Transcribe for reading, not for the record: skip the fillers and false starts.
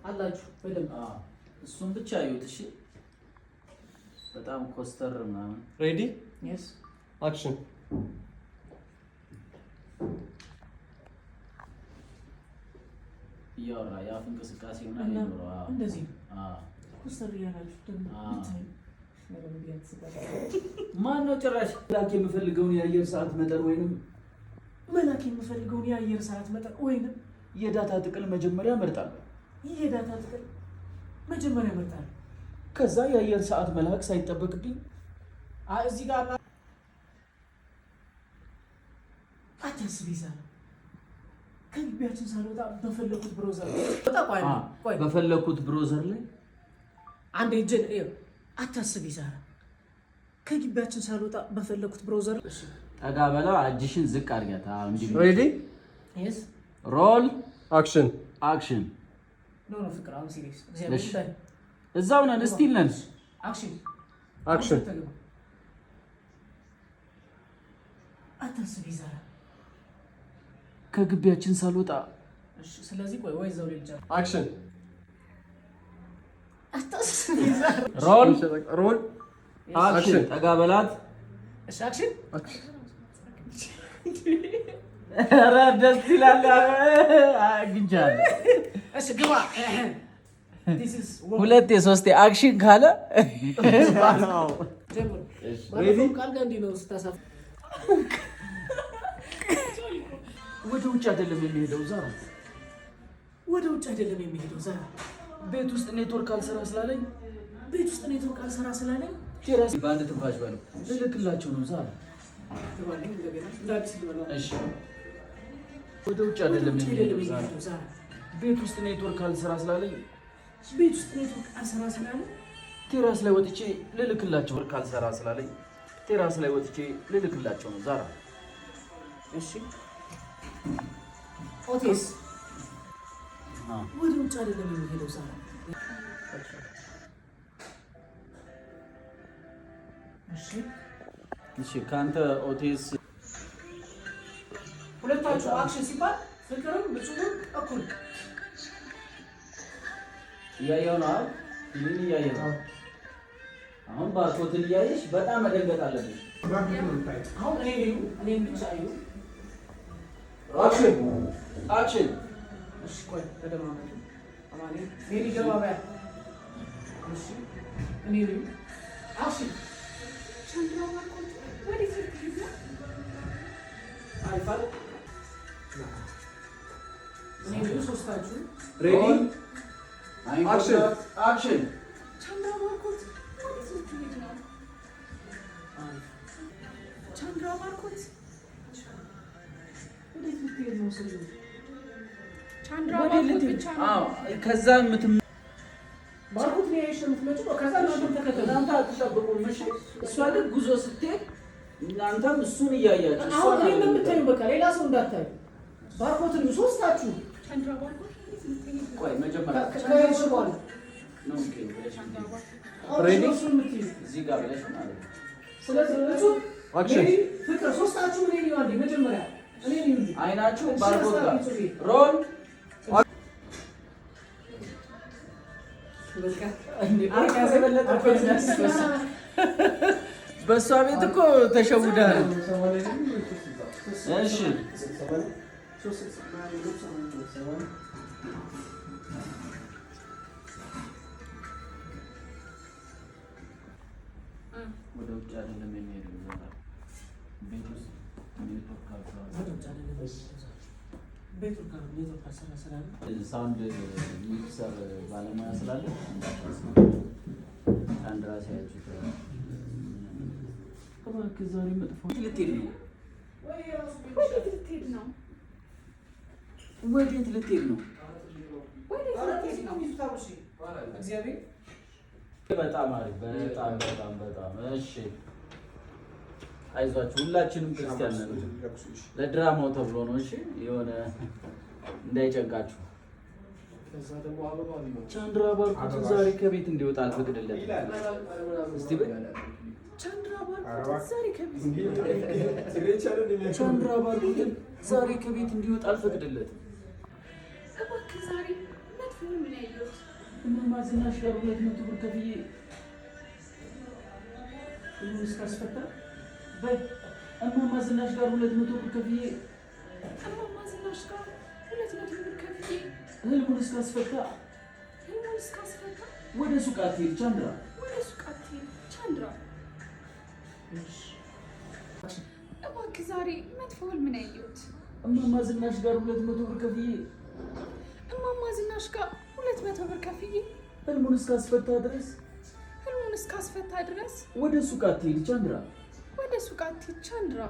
አላችሁ በደንብ እሱን ብቻ አዩት። እሺ በጣም ኮስተር ምናምን። ሬዲ yes አክሽን። እያወራ የአፍ እንቅስቃሴ ምናምን ይኖረዋል። እንደዚህ ኮስተር ያላችሁ ደግሞ ማን ነው ጭራሽ መላክ የምፈልገውን የአየር ሰዓት መጠን ወይንም የዳታ ጥቅል መጀመሪያ እመርጣለሁ። ከዛ የአየር ሰዓት መላክ ሳይጠበቅብኝ እዚህ ጋር አታስብ ይዛል። ከግቢያችን ሳልወጣ በፈለኩት ብሮዘር ላይ አንድ እጅን አታስብ ይዛል። ከግቢያችን ሳልወጣ በፈለኩት ብሮዘር ጠጋ በላ እጅሽን ዝቅ አድርጋታ እንጂ ሬዲ yes ሮል አክሽን ኖ ፍቅር አሁን ሲሪየስ እግዚአብሔር እዛው ነን ስቲል ነን አክሽን አታስብ ይዛል። ከግቢያችን ሳልወጣ እሺ ስለዚህ ቆይ ወይ ዘው ልጅ አክሽን አታስብ ይዛል። ሮል አክሽን ጠጋ በላት እሺ አክሽን ኧረ ደስ ይላል። አግኝቻለሁ። እሺ ግባ ሁለቴ ሶስቴ አክሽን ካለ ወደ ውጭ አይደለም የሚሄደው ዛራ ቤት ውስጥ ኔትወርክ አልሰራ ስላለኝ ቴራስ በአንድ ትንፋሽ ባለው ልልክላቸው ነው ዛራ። እሺ ወደ ውጭ አይደለም የሚሄደው ዛራ ቤት ውስጥ ኔትወርክ አልሰራ ስላለኝ ቴራስ ላይ ወጥቼ ልልክላቸው ነው ዛራ። እሺ ኦቲስ ወደ ውጭ አይደለም የሚሄደው ዛራ። እሺ ካንተ ኦቲስ ሁለታችሁ አክሽን ሲባል ፍቅርም ንጹህም እኩል እያየሁ ነው። ምን እያየሁ ነው? አሁን ባርኮትን እያየሽ በጣም መደንገጥ አለብሽ። አሁን እኔ ብቻ እዩ። አክሽን እሺ ቆይ ተደማመጡ። አማኔ ሜሪ ገባባያ እሺ እኔ አክሽን አልፋል እኔ ሶስታችሁ ሬዲ አክሽን ከዛ ባርኮት ነው የምትመጪው። ከዛ እናንተ አትጠብቁም። እሺ እሷ ግን ጉዞ ስትሄድ እናንተም እሱን እያያችሁ አሁን እኔ የምታዩ በቃ ሌላ ሰው እንዳታዩ። ባርኮትን ሶስታችሁ ቆይ መጀመሪያ ከሄድሽ በኋላ ነው ሬዲ እዚህ ጋር ብለሽ ማለት ነው። ስለዚህ አክሽን ፍቅር ሶስታችሁ እኔ ነው አንዴ መጀመሪያ እኔ ነው አይናችሁ ባርኮት ጋር ሮል በሷ ቤት እኮ ተሸውዳል። እሺ ወደ ውጭ አይደለም የሚሄደው ቤት ውስጥ ሳውንድ ሚክሰር ባለሙያ ስላለ አንድ ራሴ ያችሁ እባክህ ዛሬ መጥፎ ልትሄድ ነው? በጣም አሪፍ በጣም እሺ። አይዟችሁ ሁላችንም ክርስቲያን ነን። ለድራማው ተብሎ ነው። እሺ የሆነ እንዳይጨንቃችሁ። ቻንድራ ባርኮት ዛሬ ከቤት እንዲወጣ አልፈቅድለትም። እስቲ ቻንድራ ባርኮት ዛሬ ከቤት እንዲወጣ አልፈቅድለትም። ምን ያየሁት? እማማ ዝናሽ ጋር 200 ብር ከፍዬ ህልሙን እስካስፈታ በይ። እማማ ዝናሽ ጋር 200 ብር ከፍዬ እማማ ዝናሽ ጋር 200 ብር ከፍዬ ህልሙን እስካስፈታ ወደ ሱቅ አትሄድ ቻንድራ። ወደ ሱቅ አትሄድ ቻንድራ። እባክህ ዛሬ መጥፎ ህልም ነው ያየሁት። እማማ ዝናሽ ጋር 200 ብር ከፍዬ እማማ ዝናሽ ጋር 200 ብር ከፍዬ ህልሙን እስካስፈታ ድረስ ወደ ሱቅ አትሄድ ቻንድራ። ወደ ሱቅ አትሄድ ቻንድራ።